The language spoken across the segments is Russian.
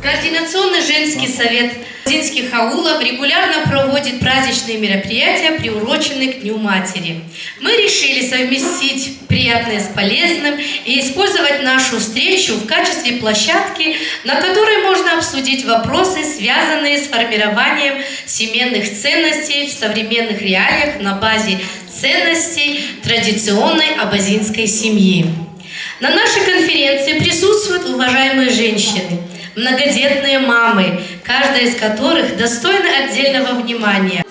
Координационный женский совет абазинских аулов регулярно проводит праздничные мероприятия, приуроченные к Дню Матери. Мы решили совместить приятное с полезным и использовать нашу встречу в качестве площадки, на которой можно обсудить вопросы, связанные с формированием семейных ценностей в современных реалиях на базе ценностей традиционной абазинской семьи. На нашей конференции присутствуют уважаемые женщины, многодетные мамы, каждая из которых достойна отдельного внимания.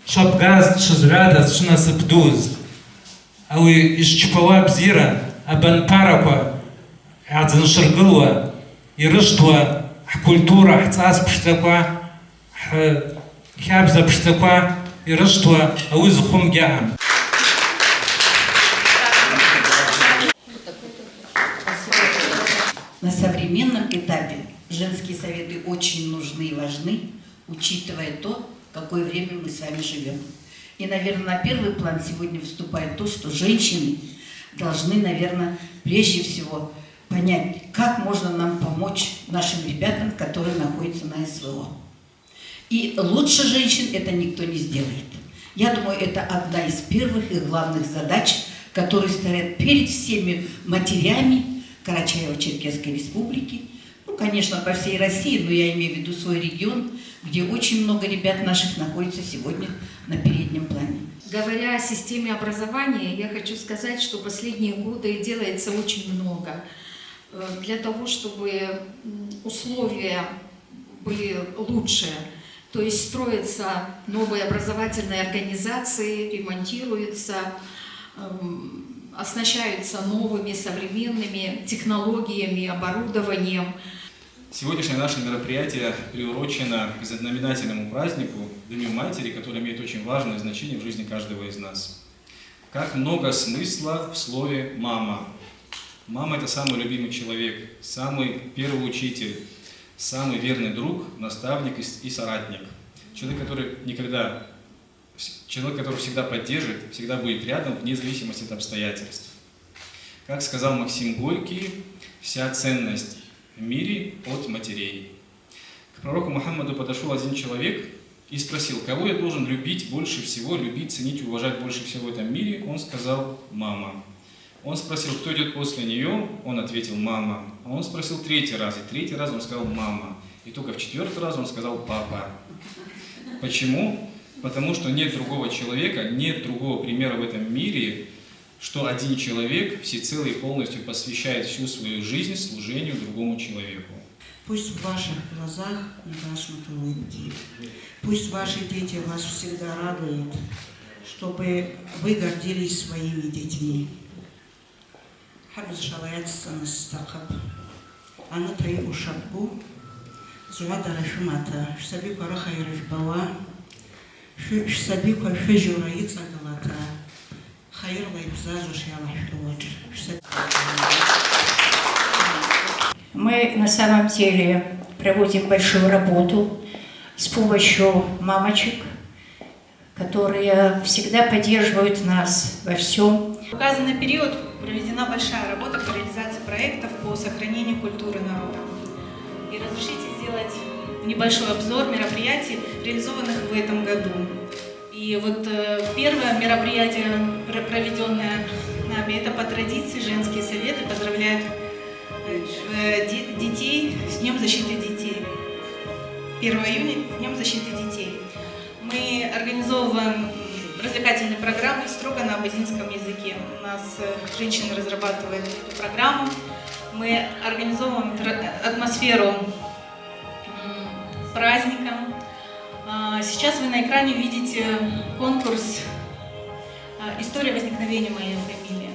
Шабгаз, шизрада, шинасыпдуз. Ауи ишчпала бзира, абанпараква, адзаншыргылва, ирыштва, культура, хцас пштаква, хябза пштаква, ирыштва, ауи зухум гяам. На современном этапе женские советы очень нужны и важны, учитывая то, в какое время мы с вами живем. И, наверное, на первый план сегодня выступает то, что женщины должны, наверное, прежде всего понять, как можно нам помочь нашим ребятам, которые находятся на СВО. И лучше женщин это никто не сделает. Я думаю, это одна из первых и главных задач, которые стоят перед всеми матерями Карачаево-Черкесской республики. Ну, конечно, по всей России, но я имею в виду свой регион, где очень много ребят наших находится сегодня на переднем плане. Говоря о системе образования, я хочу сказать, что последние годы делается очень много для того, чтобы условия были лучше. То есть строятся новые образовательные организации, ремонтируются, оснащаются новыми современными технологиями, оборудованием. Сегодняшнее наше мероприятие приурочено к знаменательному празднику Дню Матери, который имеет очень важное значение в жизни каждого из нас. Как много смысла в слове «мама». Мама – это самый любимый человек, самый первый учитель, самый верный друг, наставник и соратник. Человек, который всегда поддержит, всегда будет рядом, вне зависимости от обстоятельств. Как сказал Максим Горький, вся ценность в мире от матерей. К пророку Мухаммаду подошел один человек и спросил, кого я должен любить больше всего, любить, ценить, уважать больше всего в этом мире. Он сказал: мама. Он спросил, кто идет после нее, он ответил: мама. А он спросил третий раз, и третий раз он сказал: мама. И только в четвертый раз он сказал: папа. Почему? Потому что нет другого человека, нет другого примера в этом мире, что один человек всецело и полностью посвящает всю свою жизнь служению другому человеку. Пусть в ваших глазах не гаснут улыбки. Пусть ваши дети вас всегда радуют, чтобы вы гордились своими детьми. Хабз шалаят станастахаб. Ана таю шаббу. Зуада рашмата. Шсабику раха ирашбава. Шсабику шежура яцагалата. Мы на самом деле проводим большую работу с помощью мамочек, которые всегда поддерживают нас во всем. В указанный период проведена большая работа по реализации проектов по сохранению культуры народа. И разрешите сделать небольшой обзор мероприятий, реализованных в этом году. И вот первое мероприятие, проведенное нами, это по традиции женские советы поздравляют детей с Днем защиты детей. 1 июня – Днем защиты детей. Мы организовываем развлекательные программы строго на абазинском языке. У нас женщины разрабатывают эту программу. Мы организовываем атмосферу праздника. Сейчас вы на экране видите конкурс «История возникновения моей фамилии».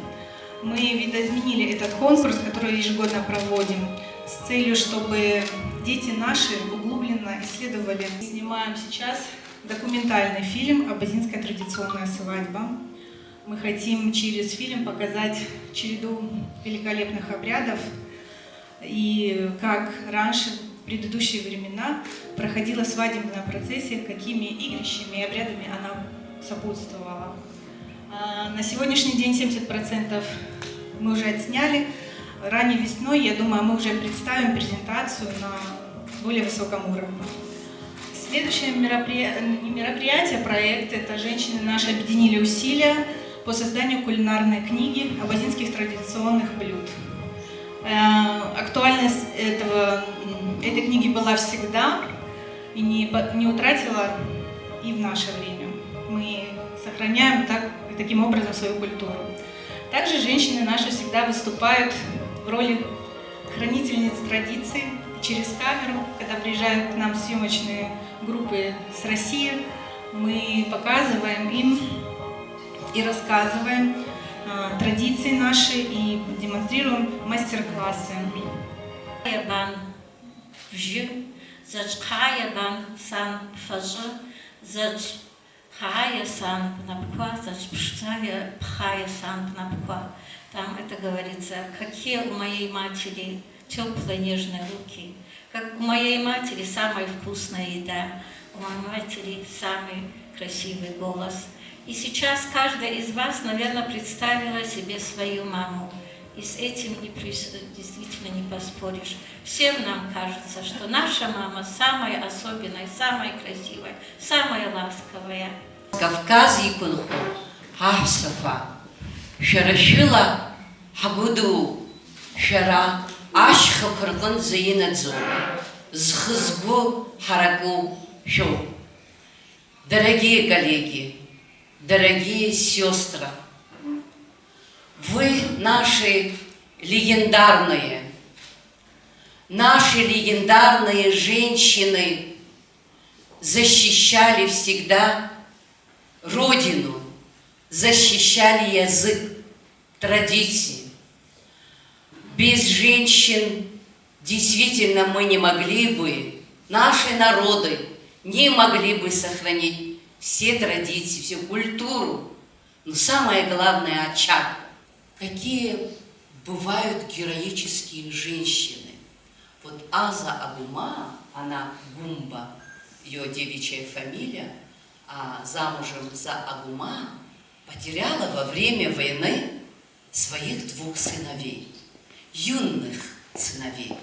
Мы видоизменили этот конкурс, который ежегодно проводим, с целью, чтобы дети наши углубленно исследовали. Снимаем сейчас документальный фильм «Абазинская традиционная свадьба». Мы хотим через фильм показать череду великолепных обрядов и как раньше, в предыдущие времена, проходила свадебная процессия, какими игрищами и обрядами она сопутствовала. На сегодняшний день 70% мы уже отсняли. Ранней весной, я думаю, мы уже представим презентацию на более высоком уровне. Следующее мероприятие, проект, это женщины наши объединили усилия по созданию кулинарной книги абазинских традиционных блюд. Актуальность этой книги была всегда и не утратила и в наше время. Мы сохраняем таким образом свою культуру. Также женщины наши всегда выступают в роли хранительниц традиций. Через камеру, когда приезжают к нам съемочные группы с России, мы показываем им и рассказываем традиции наши и демонстрируем мастер-классы. Там это говорится, какие у моей матери теплые нежные руки, как у моей матери самая вкусная еда, у моей матери самый красивый голос. И сейчас каждая из вас, наверное, представила себе свою маму. И с этим действительно не поспоришь. Всем нам кажется, что наша мама самая особенная, самая красивая, самая ласковая. Кавказ икунху, ахсафа, шарашила, хагуду, шара, ашха кыргын заинадзу, схызгу хараку шоу. Дорогие коллеги, дорогие сестры, вы наши легендарные женщины защищали всегда Родину, защищали язык, традиции. Без женщин действительно мы не могли бы, наши народы не могли бы сохранить все традиции, всю культуру. Но самое главное – очаг. Какие бывают героические женщины. Вот Аза Агума, она Гумба, ее девичья фамилия, а замужем за Агума, потеряла во время войны своих 2 сыновей, юных сыновей,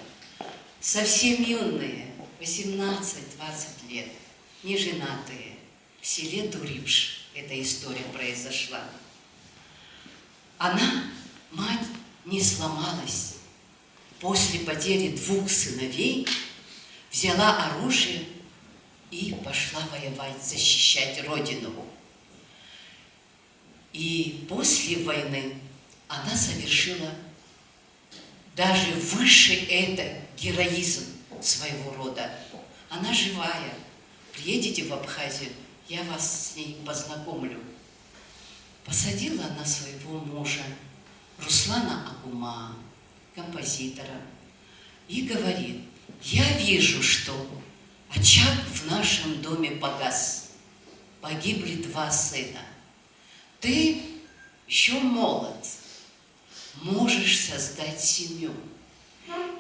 совсем юные, 18-20 лет, неженатые, в селе Дурипш эта история произошла. Она, мать, не сломалась. После потери 2 сыновей взяла оружие и пошла воевать, защищать Родину. И после войны она совершила даже выше это героизм своего рода. Она живая. Приедете в Абхазию, я вас с ней познакомлю. Посадила она своего мужа, Руслана Агума, композитора, и говорит: я вижу, что очаг в нашем доме погас, погибли 2 сына. Ты еще молод, можешь создать семью.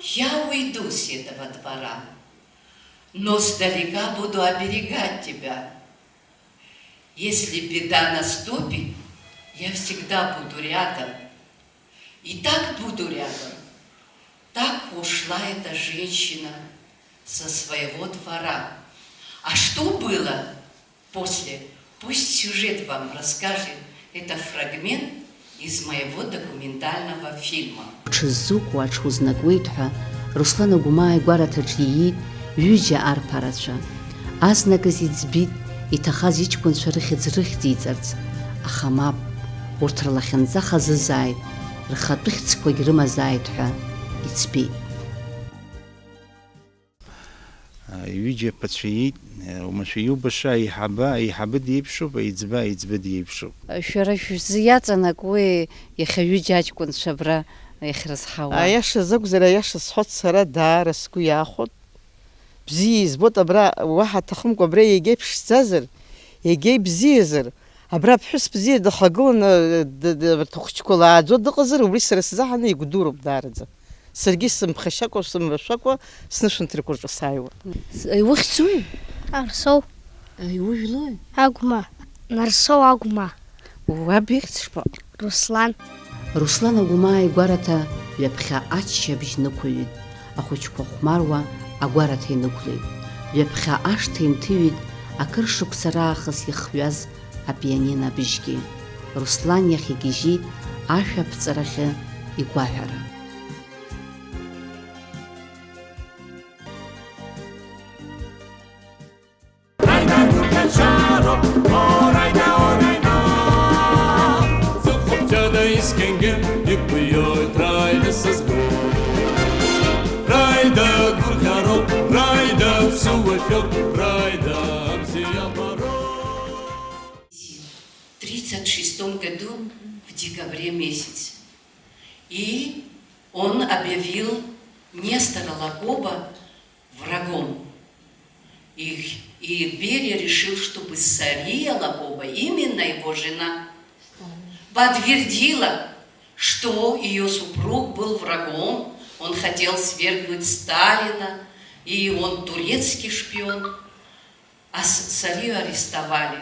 Я уйду с этого двора, но сдалека буду оберегать тебя. Если беда наступит, я всегда буду рядом. И так буду рядом. Так ушла эта женщина со своего двора. А что было после? Пусть сюжет вам расскажет. Это фрагмент из моего документального фильма. Руслан Агума игәараҭаҿ ҩыџьа арԥарацәа. Азнаказ иӡбит иҭахаз иҷкәынцәа рыхьӡ рыхьӡиҵарц, аха мап, урҭ рлахьынҵа хазызааит, рхатәы хьӡқәагь рымазааит ҳәа иӡбеит. Ҩыџьа ԥацәа умашәа иубаша аиҳабы диеиԥшуп, аиҵбы диеиԥшуп. Шәара шәзиаҵанакуеи иахьа ҩыџьа аҷкәынцәа абра иахьрызҳауа? Аиаша закәзар аиаша сҳәоит сара даара сгәы иаахәоит. Бзиа избоит абра уаҳа аҭахымкәа абра егьа иԥшӡазар, егьа ибзиазар, Абра бҳәыс бзиа дахагыланы рҭахәыҷқәа дыҟазар, убри сара сзаҳаны игәдуроуп даараӡа. Саргьы сымԥхашьакәа, сымбашәакәа снышәынҭрақәа рҿы сааиуа. Иухьӡуи? Арсоу. Иужәлои? Агәма. Нарсоу Агәма. Уаб ихьӡ-шԥа? Руслан. Руслан Агәымаа игәараҭа ҩаԥхьа аччабжь нықәыҩит. Ахәыҷқәа хәмаруа агәараҭа инықәлеит. Ҩаԥхьа ашҭа инҭыҩит акыр шықәса раахыс ихҩаз апианино абжьгьы. Руслан иахь игьежьит ашәаԥҵарахьы игәаҳәара. В 1936 году, в декабре месяце. И он объявил Нестора Лакоба врагом. И Берия решил, чтобы Сария Лакоба, именно его жена, подтвердила, что ее супруг был врагом, он хотел свергнуть Сталина, и он турецкий шпион. А Сарию арестовали.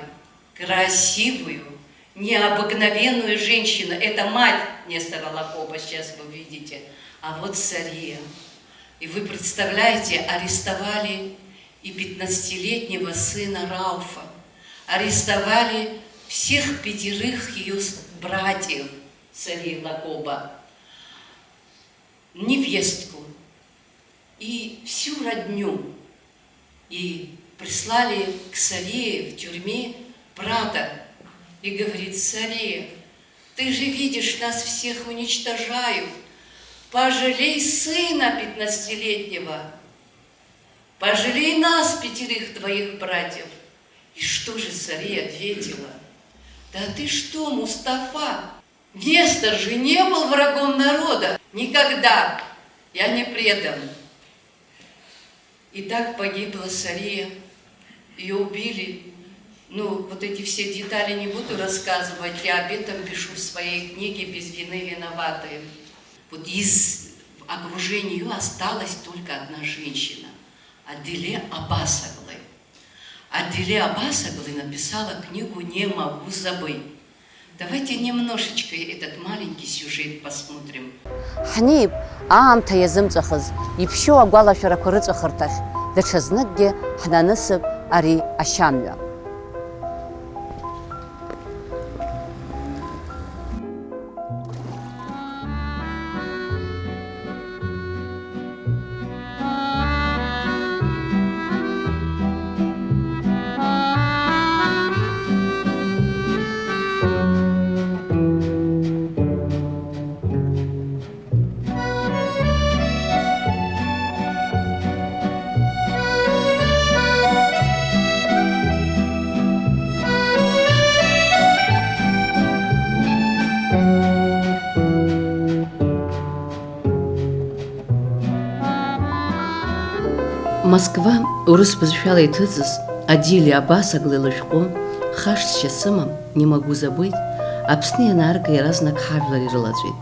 Красивую, необыкновенную женщину. Это мать Нестора Лакоба, сейчас вы видите. А вот Сария. И вы представляете, арестовали и 15-летнего сына Рауфа. Арестовали всех 5 ее братьев Сарии Лакоба, невестку и всю родню. И прислали к Сарии в тюрьме брата и говорит: Сария, ты же видишь, нас всех уничтожают. Пожалей сына 15-летнего, пожалей нас, 5 твоих братьев. И что же Сария ответила? Да ты что, Мустафа, Нестор же не был врагом народа. Никогда. Я не предан. И так погибла Сария. Ее убили. Ну, вот эти все детали не буду рассказывать. Я об этом пишу в своей книге «Без вины виноватые». Вот из окружения ее осталась только одна женщина. Аделе Аббасоглы. Аделе Аббасоглы написала книгу «Не могу забыть». Давайте немножечко этот маленький сюжет посмотрим. Ҳнеип аамҭа иазымҵәахыз, иԥшьоу агәалашәарақәа рыҵәахырҭахь, даҽазныкгьы ҳнанысып ари ашьамҩа. Москва урыс бызшәала иҭыҵыз Аделе Аббасоглы лышәҟәы хашҭшьа сымам, не могу забыть, Аԥсны ианаарга иаразнак ҳажәлар ирылаҵәеит.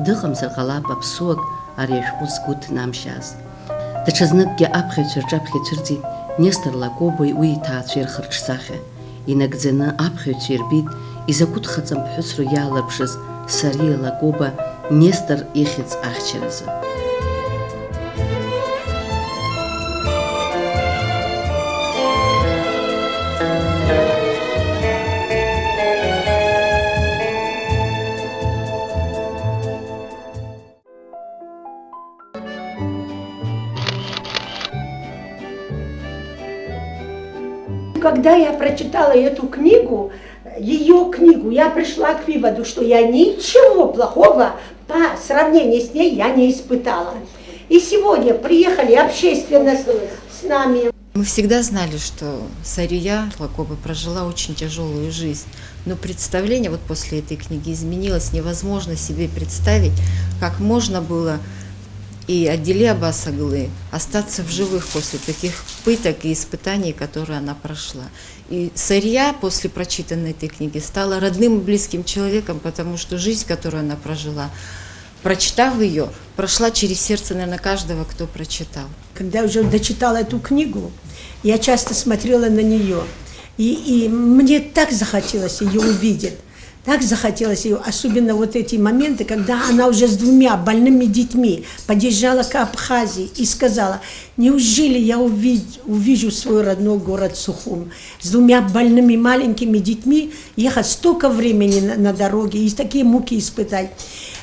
Дыҟамзар ҟалап аԥсуак ари ашәҟәы згәы ҭнамшьааз. Даҽазныкгьы аԥхьаҩцәа рҿаԥхьа ицәырҵит Нестор Лакоба уи иҭаацәеи рхырҿсахьа. Инагӡаны аԥхьаҩцәа ирбит изакәытә хаҵамԥҳәысроу иаалырԥшыз Сария Лакоба Нестор ихьӡ ахьчаразы. Когда я прочитала эту книгу, ее книгу, я пришла к выводу, что я ничего плохого по сравнению с ней я не испытала. И сегодня приехали общественно с нами. Мы всегда знали, что Сария Лакоба прожила очень тяжелую жизнь. Но представление вот после этой книги изменилось. Невозможно себе представить, как можно было и Адили Аббас-оглы остаться в живых после таких пыток и испытаний, которые она прошла. И Сария после прочитанной этой книги стала родным и близким человеком, потому что жизнь, которую она прожила, прочитав ее, прошла через сердце, наверное, каждого, кто прочитал. Когда я уже дочитала эту книгу, я часто смотрела на нее, и мне так захотелось ее увидеть. Так захотелось ее, особенно вот эти моменты, когда она уже с 2 больными детьми подъезжала к Абхазии и сказала: неужели я увижу свой родной город Сухум с 2 больными маленькими детьми, ехать столько времени на дороге и такие муки испытать.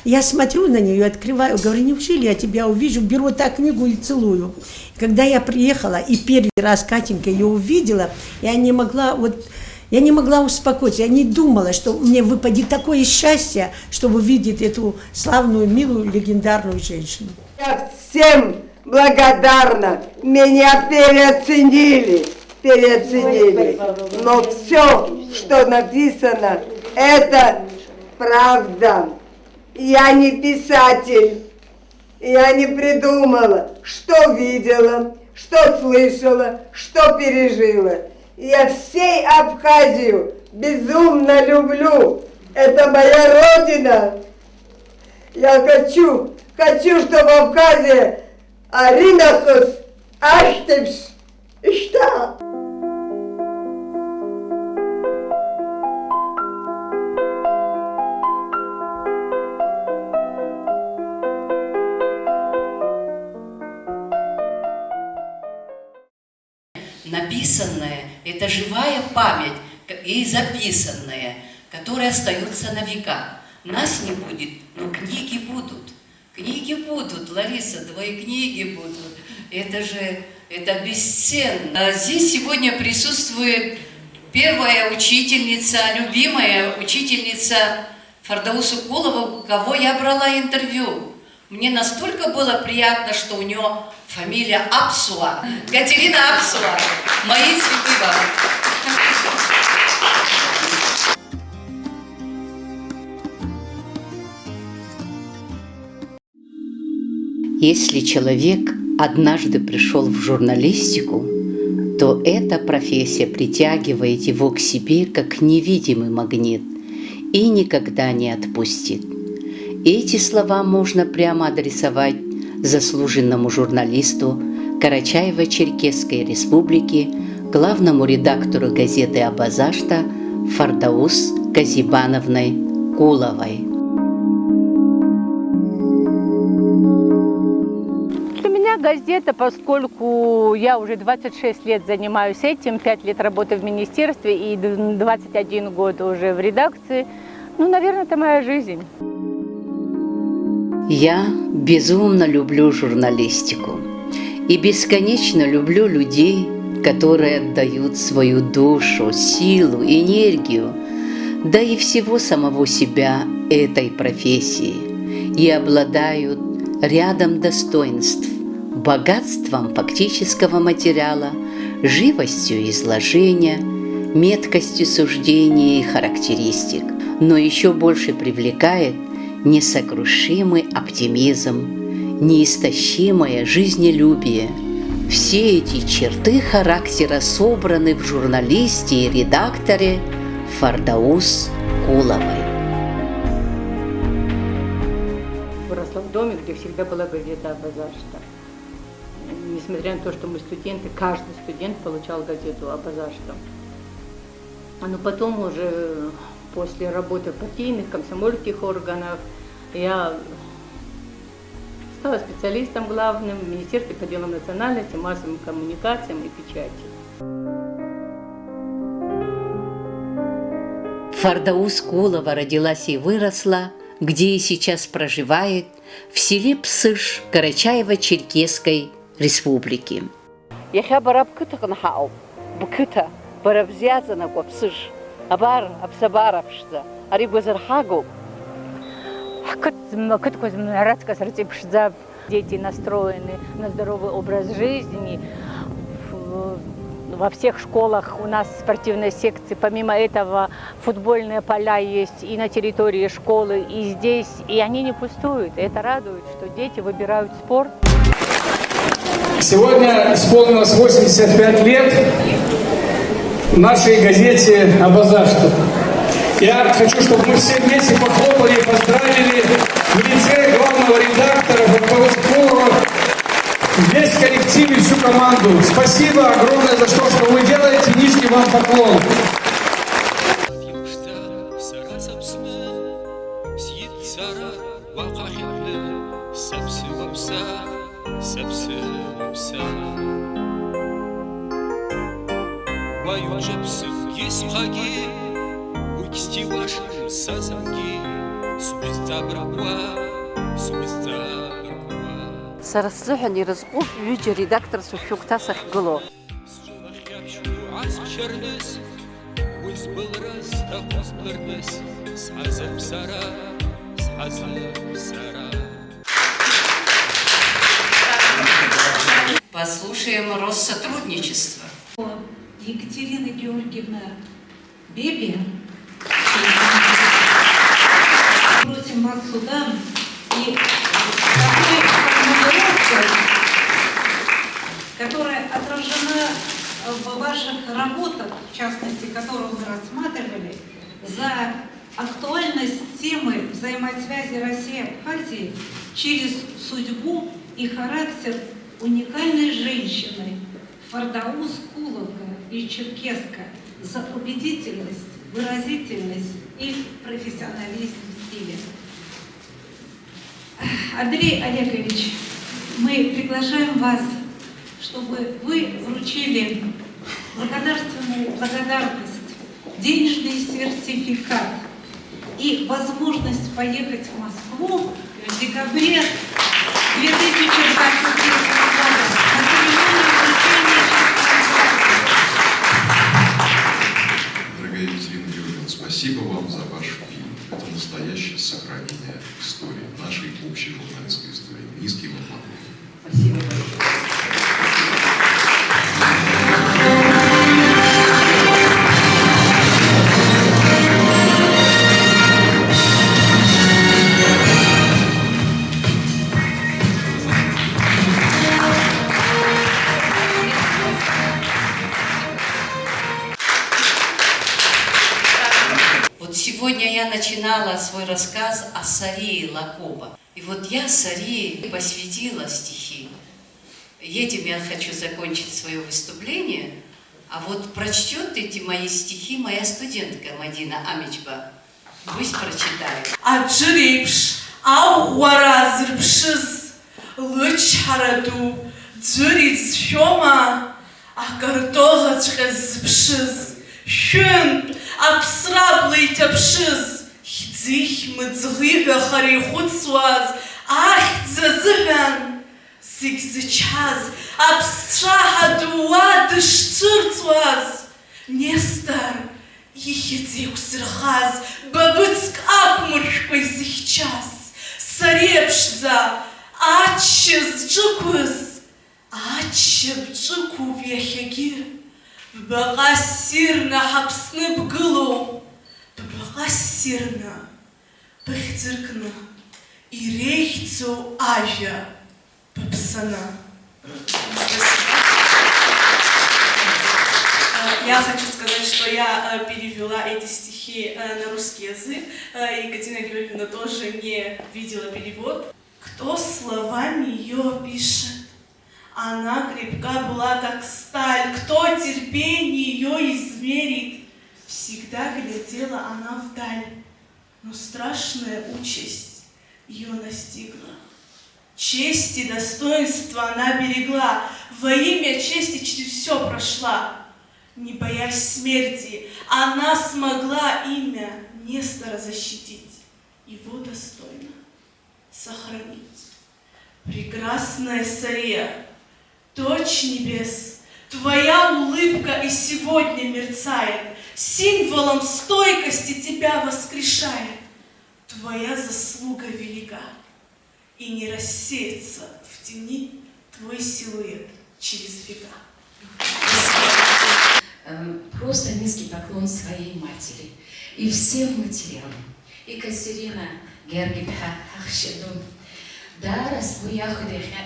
Я смотрю на нее, открываю, говорю: неужели я тебя увижу, беру так книгу и целую. И когда я приехала и первый раз Катенька ее увидела, я не могла успокоиться, я не думала, что мне выпадет такое счастье, чтобы увидеть эту славную, милую, легендарную женщину. Я всем благодарна, меня переоценили. Но все, что написано, это правда. Я не писатель, я не придумала, что видела, что слышала, что пережила. Я всей Абхазию безумно люблю. Это моя родина. Я хочу, чтобы Абхазия Аринахус Аштепш Ишта. Написанное – это живая память и записанное, которое остается на века. Нас не будет, но книги будут. Книги будут, Лариса, твои книги будут. Это бесценно. Здесь сегодня присутствует первая учительница, любимая учительница Фардаус Кулова, у кого я брала интервью. Мне настолько было приятно, что у нее фамилия Апсуа, Катерина Апсуа. Мои цветы вам. Если человек однажды пришел в журналистику, то эта профессия притягивает его к себе как невидимый магнит и никогда не отпустит. Эти слова можно прямо адресовать заслуженному журналисту Карачаево-Черкесской республики, главному редактору газеты «Абазашта» Фардаус Казибановной Куловой. Для меня газета, поскольку я уже 26 лет занимаюсь этим, 5 лет работы в министерстве и 21 год уже в редакции, наверное, это моя жизнь. Я безумно люблю журналистику и бесконечно люблю людей, которые отдают свою душу, силу, энергию, да и всего самого себя этой профессии и обладают рядом достоинств, богатством фактического материала, живостью изложения, меткостью суждения и характеристик, но еще больше привлекает несокрушимый оптимизм, неистощимое жизнелюбие. Все эти черты характера собраны в журналисте и редакторе Фардаус Куловой. Выросла в доме, где всегда была газета «Абазашта». Несмотря на то, что мы студенты, каждый студент получал газету «Абазашта». Но потом уже после работы в партийных, комсомольских органах я стала специалистом главным в Министерстве по делам национальности, массовым коммуникациям и печати. Фардаус Кулова родилась и выросла, где и сейчас проживает, в селе Псыш Карачаево-Черкесской республики. Абар, Абсабаровшда, Арибазархагу. Дети настроены на здоровый образ жизни, во всех школах у нас спортивные секции. Помимо этого футбольные поля есть и на территории школы, и здесь. И они не пустуют. И это радует, что дети выбирают спорт. Сегодня исполнилось 85 лет нашей газете «Абазашта». Я хочу, чтобы мы все вместе похлопали и поздравили в лице главного редактора Бакбаускова, весь коллектив и всю команду. Спасибо огромное за то, что вы делаете. Низкий вам поклон. Сарасзыхын ирызҟуп ҩыџьа редакторцәа шәыгәҭа сахьгылоу. Послушаем Россотрудничество. Екатерина Георгиевна Беби, просим вас сюда. И такой формулировка, которая отражена в ваших работах, в частности, которую вы рассматривали, за актуальность темы взаимосвязи России и Абхазии через судьбу и характер уникальной женщины Фардаус Куловка из Черкесска, за убедительность, выразительность и профессионализм в стиле. Андрей Олегович, мы приглашаем вас, чтобы вы вручили благодарность, денежный сертификат и возможность поехать в Москву в декабре 2023 года на церемонию вручения. Дорогая Екатерина Георгиевна, спасибо вам за ваш фильм. Это настоящее сохранение истории, нашей общей журналистской истории. Низкий вам поклон. Спасибо большое. Сегодня я начинала свой рассказ о Сарии Лакоба. И вот я Сарии посвятила стихи. И этим я хочу закончить свое выступление. А вот прочтет эти мои стихи моя студентка Мадина Амичба. Пусть прочитает. Аджирипш, ауара зрпшиз, лычхараду, дзюриц шома, акартога цхезпшиз, шун, аԥсраблеит аԥшыз, хьӡих мыӡӷиҳәа хара ихәыцуаз, ахьӡ азыҳәан зегь зычҳаз, аԥсцәаҳа дуа дышцәырҵуаз, Нестор ихьӡ еиқәзырхаз, бабыцк ақәмыршәкәа изыхьчаз, сареиԥшӡа ачча зҿықәыз, ачча бҿықәуп иахьагьы. Ббаҟа ссирны ҳаԥсны бгылоуп, ббаҟа ссирны быхьӡыркны, иреиӷьӡоу ажәа быԥсаны. Я хочу сказать, что я перевела эти стихи на русский язык. Екатерина Георгиевна тоже не видела перевод. Кто словами ее пишет? Она крепка была, как сталь. Кто терпение ее измерит? Всегда глядела она вдаль. Но страшная участь ее настигла. Честь и достоинство она берегла. Во имя чести через все прошла. Не боясь смерти, она смогла имя Нестора защитить. Его достойно сохранить. Прекрасная Сария, дочь небес, твоя улыбка и сегодня мерцает, символом стойкости тебя воскрешает. Твоя заслуга велика, и не рассеется в тени твой силуэт через века. Просто низкий поклон своей матери и всем матерям. И Катерина Гергибха Ахшедун. Дара своя ходиха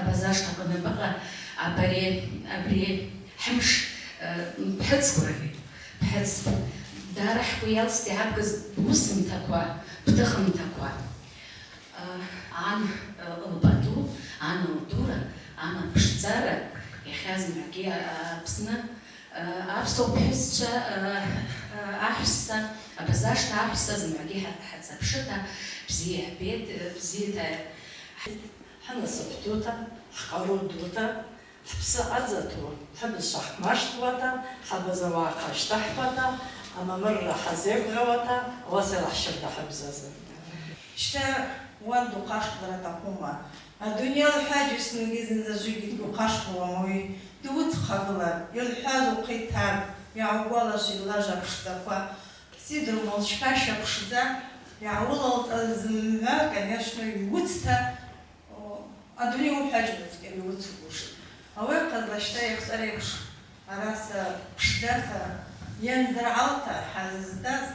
абазашна конабага абре хамш бхацкурави бхац. Дара хпуял стягаз бусм таква птахам таква. Ан лбаду, ан урдура, ан пшцара, яхаз маги апсна. Апсо бхисча ахса, абазашна ахса змаги хацапшита, бзи абед, бзи حنا صبتوتا حقارو دوتا حبس عزتو حبس شحمشتوتا حبس واقع اشتحبتا أما مرة حزيب غوتا وصل حشبت حبزازا شتا والدو قاشق درتا قوما الدنيا الحاجة سنجيزن زجيجي قاشق وموي دوت خبلا يلحازو قيتان يعوالا شيلاجا بشتاقوا سيدرو молчкаща пшза يعولا الزمها конечно يوتستا الدنيا الحاجة كان يوتسوش أول قد لشتايق سريش أراسا بشداتا ينزرعالتا حازداز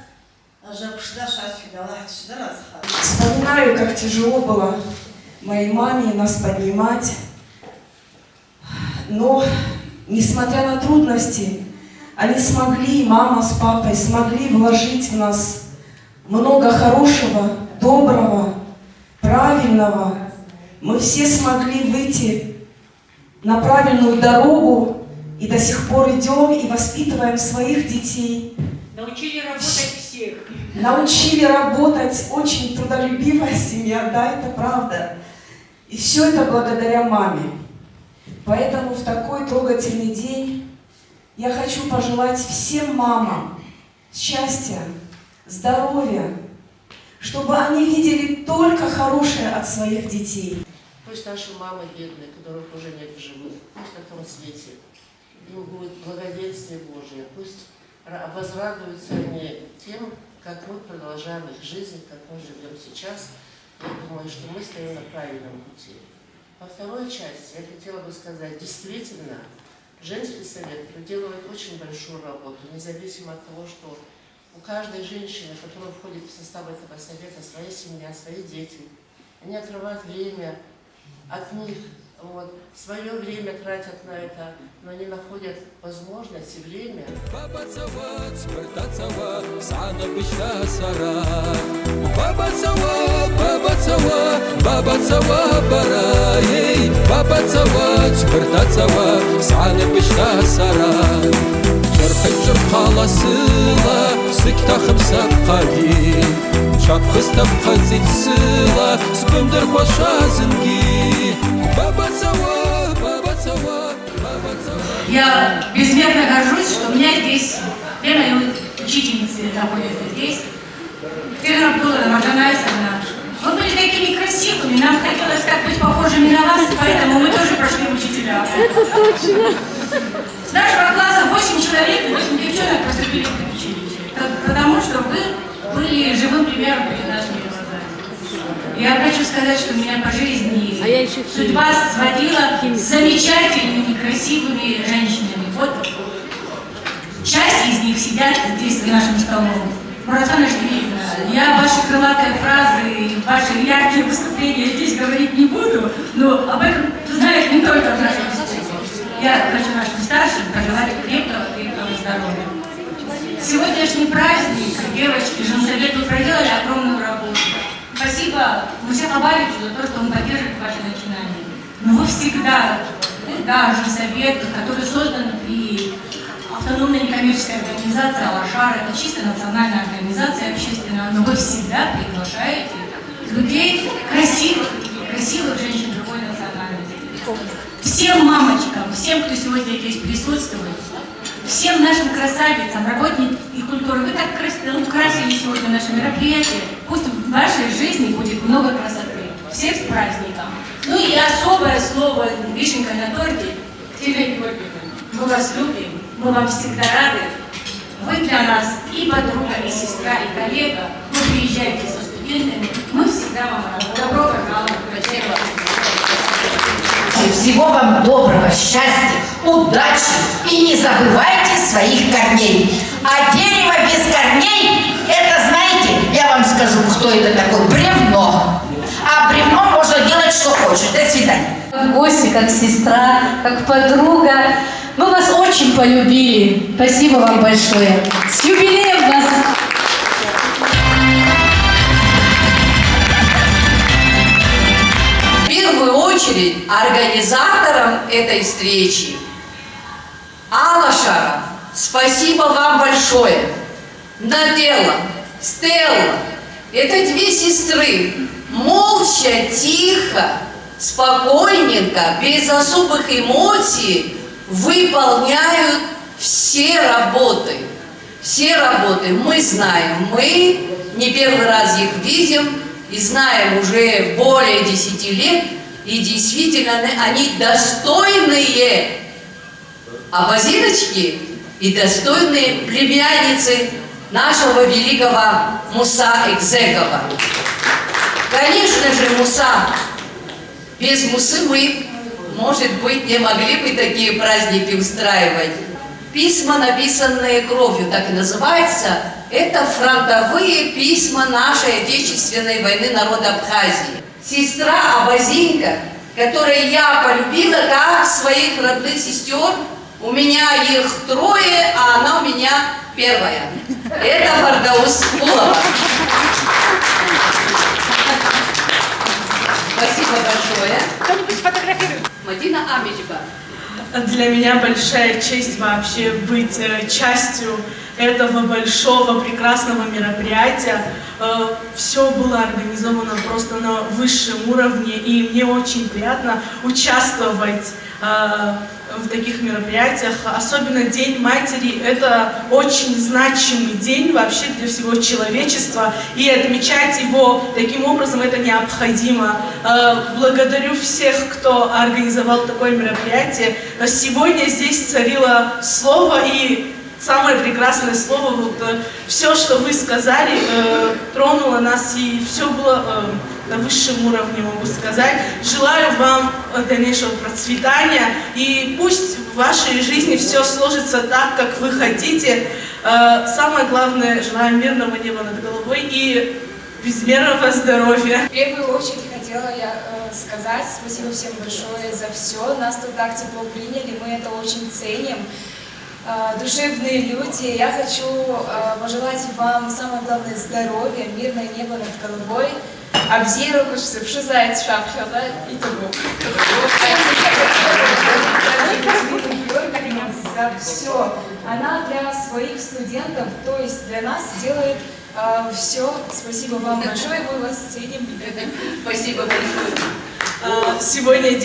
أجا بشداش أسفل الله تشدرаз. Вспоминаю, как тяжело было моей маме нас поднимать, но, несмотря на трудности, они смогли, мама с папой, смогли вложить в нас много хорошего, доброго, правильного. Мы все смогли выйти на правильную дорогу и до сих пор идем и воспитываем своих детей. Научили работать всех. Научили работать, очень трудолюбивая семья, да, это правда. И все это благодаря маме. Поэтому в такой трогательный день я хочу пожелать всем мамам счастья, здоровья, чтобы они видели только хорошее от своих детей. Пусть наши мамы бедные, которых уже нет в живых, пусть на том свете им будет благоденствие Божие, пусть возрадуются они тем, как мы продолжаем их жизнь, как мы живем сейчас. Я думаю, что мы стоим на правильном пути. Во второй части я хотела бы сказать, действительно, женский совет проделывает очень большую работу, независимо от того, что у каждой женщины, которая входит в состав этого совета, своя семья, свои дети. Они отрывают время от них, вот, свое время тратят на это, но они находят возможность и время. Жырқып қаласыла, сыкта қымсап қали Шапқыстап қазетсыла, спымдыр қошазынги Баба цава, баба цава, баба цава. Я безмерно горжусь, что у меня здесь две мои учительницы находятся здесь. Тигр Абдулла, Маржана Исана. Вы были такими красивыми, нам хотелось так быть похожими на вас, поэтому мы тоже прошли учителя. Это точно. С нашего класса 8 человек, 8 девчонок поступили в училище, потому что вы были живым примером перед нашими глазами. Я хочу сказать, что меня по жизни судьба сводила с замечательными, красивыми женщинами. Вот часть из них сидят здесь за нашим столом. Муратана Ждивиевна, я ваши крылатые фразы, ваши яркие выступления здесь говорить не буду, но об этом знают не только в нашем институте. Я хочу нашим старшим пожелать крепкого здоровья. Сегодняшний праздник, девочки, женсовет, вы проделали огромную работу. Спасибо Мусеху Абаевичу за то, что он поддерживает ваши начинания. Но вы всегда, да, женсовет, который создан при автономной некоммерческой организации «Алашар», это чисто национальная организация общественная, но вы всегда приглашаете людей красивых женщин другой национальности. Всем мамочкам, всем, кто сегодня здесь присутствует, всем нашим красавицам, работникам культуры, вы так украсили сегодня наше мероприятие. Пусть в вашей жизни будет много красоты. Всех с праздником. Ну и особое слово, вишенка на торте, Ксения Георгиевна. Мы вас любим, мы вам всегда рады. Вы для нас и подруга, и сестра, и коллега. Вы приезжаете со студентами, мы всегда вам рады. Добро пожаловать, спасибо. всего вам доброго, счастья, удачи и не забывайте своих корней. А дерево без корней, это, знаете, я вам скажу, кто это такой, бревно. А бревном можно делать, что хочешь. До свидания. В гости, как сестра, как подруга. Мы вас очень полюбили. Спасибо вам большое. С юбилеем вас! В первую очередь организаторам этой встречи, Алла Шара, спасибо вам большое. Надела, Стелла, это две сестры, молча, тихо, спокойненько, без особых эмоций выполняют все работы. Все работы мы знаем, мы не первый раз их видим и знаем уже более 10 лет, и действительно они достойные абазиночки и достойные племянницы нашего великого Муса Экзекова. Конечно же, Муса, без Мусы мы, может быть, не могли бы такие праздники устраивать. Письма, написанные кровью, так и называется, это фронтовые письма нашей Отечественной войны народа Абхазии. Сестра Абазинка, которую я полюбила как своих родных сестер, у меня их 3, а она у меня 1. Это Фардаус Кулова. Спасибо большое. Кто-нибудь сфотографирует? Мадина Амичба. Для меня большая честь вообще быть частью этого большого, прекрасного мероприятия. Все было организовано просто на высшем уровне, и мне очень приятно участвовать в таких мероприятиях. Особенно День матери – это очень значимый день вообще для всего человечества, и отмечать его таким образом это необходимо. Благодарю всех, кто организовал такое мероприятие. Сегодня здесь царило слово, и самое прекрасное слово, вот, все, что вы сказали, тронуло нас, и все было на высшем уровне, могу сказать. Желаю вам дальнейшего процветания, и пусть в вашей жизни все сложится так, как вы хотите. Самое главное, желаю мирного неба над головой и безмерного здоровья. В первую очередь хотела я сказать спасибо всем большое за все. Нас тут так тепло приняли, мы это очень ценим. Душевные люди. Я хочу пожелать вам самое главное здоровья, мирное небо над головой. Абзиру, шизает шапхёда и того. За все. Она для своих студентов, то есть для нас делает все. Спасибо вам большое, мы вас ценим. Спасибо большое. Сегодня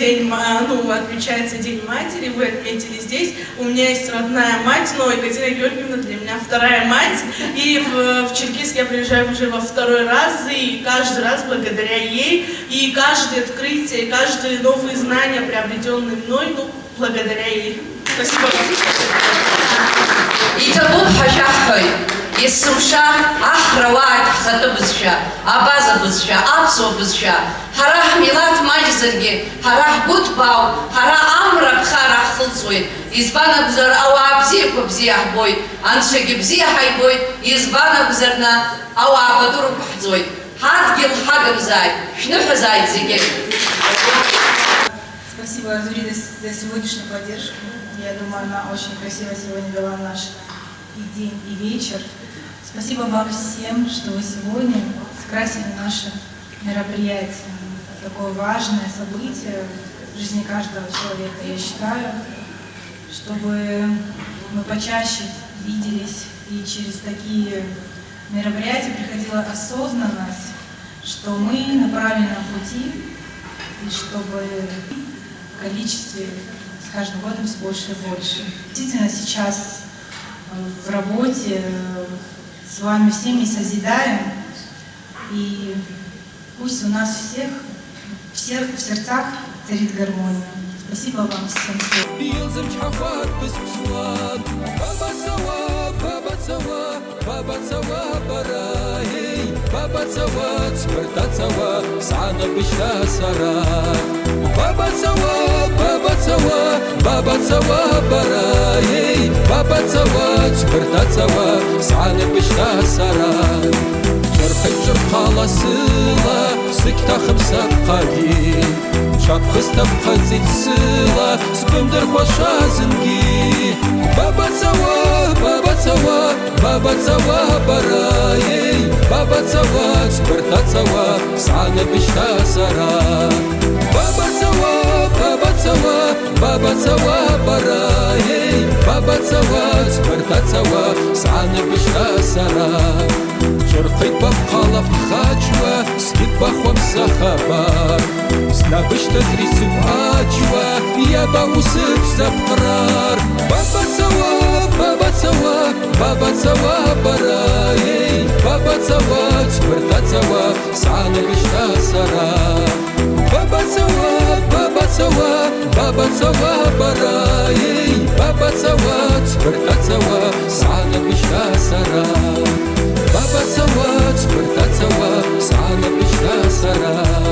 отмечается День матери, вы отметили здесь. У меня есть родная мать, но Екатерина Георгиевна для меня 2-я мать. И в Черкесск я приезжаю уже во 2-й раз, и каждый раз благодаря ей, и каждое открытие, каждые новые знания, приобретенные мной, благодаря ей. Спасибо вам. Исумша, ахрават, хатубызша, абазабызша, апсобызша, харах милат мальзерги, харах гудбау, хара амраб харах хылцой, избана бзар ауа бзия кубзия бой, аншаги бзия хайбой, избана бзарна ауа бадуру бхзой, хадгил хагамзай, шнухазай зиге. Спасибо Азури за сегодняшнюю поддержку. Я думаю, она очень красиво сегодня вела наш и день, и вечер. Спасибо вам всем, что вы сегодня скрасили наше мероприятие. Такое важное событие в жизни каждого человека. Я считаю, чтобы мы почаще виделись и через такие мероприятия приходила осознанность, что мы на правильном пути, и чтобы в количестве с каждым годом все больше и больше. Действительно, сейчас в работе с вами всеми созидаем, и пусть у нас всех в сердцах царит гармония. Спасибо вам всем. Баба بابا سوا براي بابا سوا سبرتا سوا سعنا بشتا سرا جرخي جرخالا سلا سكتا خمسة قايم شاب خستم خزيت سلا سبمدر خوشا زنقي بابا سوا بابا سوا بابا سوا براي بابا سوا سبرتا سوا سعنا بشتا سرا بابا سوا بابا سوا بابا سوا براي بابا سوا سبرتا سوا سعنا بشتا سرا شرقي بقى خاجوا سكيب بخوم سخبار سنابش تدريس وعاجوا يا باوسف زبقرار بابا سوا بابا سوا بابا سوا براي بابا سوا سبرتا سوا سعنا بشتا سرا بابا سوا بابا سوا بابا سوا براي بابا سوا سبرتا سوا سعنا بشتا سرا بابا سوا سبرتا سوا سعنا بشتا سرا